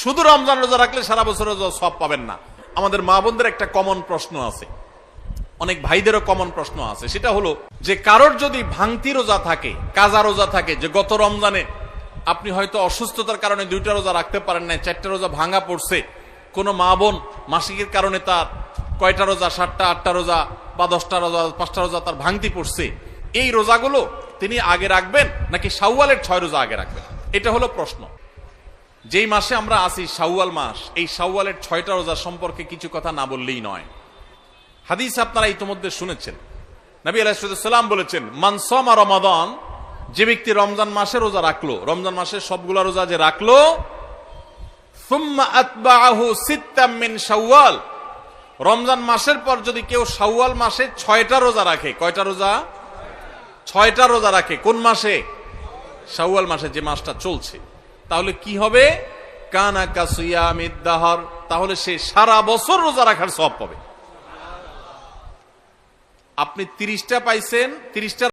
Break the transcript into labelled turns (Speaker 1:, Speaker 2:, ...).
Speaker 1: শুধু রমজান রোজা রাখলে সারা বছর রোজা সওয়াব পাবেন না। আমাদের মা বোনদের একটা কমন প্রশ্ন আছে, অনেক ভাইদেরও কমন প্রশ্ন আছে, সেটা হলো যে কারোর যদি ভাঙতি রোজা থাকে, কাজা রোজা থাকে, যে গত রমজানে আপনি হয়তো অসুস্থতার কারণে 2টা রোজা রাখতে পারেন না, 4টা রোজা ভাঙা পড়ছে, কোন মা বোন মাসিকের কারণে তার কয়টা রোজা, 7টা 8টা রোজা বা 10টা রোজা 5টা রোজা তার ভাঙতি পড়ছে, এই রোজাগুলো তিনি আগে রাখবেন নাকি শাওয়ালের 6 রোজা আগে রাখবেন? এটা হলো প্রশ্ন। যেই মাসে আমরা আছি শাওয়াল মাস, এই শাওয়ালের 6টা রোজা সম্পর্কে কিছু কথা না বললেই নয়। হাদিস আপনারা ইতিমধ্যে শুনেছেন, নবী আলাইহিস সালাম বলেছেন, মান সামা রমাদান, যে ব্যক্তি রমজান মাসে রোজা রাখলো, রমজান মাসে সবগুলা রোজা যে রাখলো, সুম্মা আতবাআহু সিত্তাম মিন শাওয়াল, রমজান মাসের পর যদি কেউ শাওয়াল মাসে 6টা রোজা রাখে, কয়টা রোজা? 6টা রোজা রাখে। কোন মাসে? শাওয়াল মাসে, যে মাসটা চলছে। তাহলে কি হবে? কানা কাসিয়ামিদ দাহর, তাহলে সে সারা বছর রোজা রাখার সওয়াব পাবে। আপনি 30টা পাইছেন, 30টা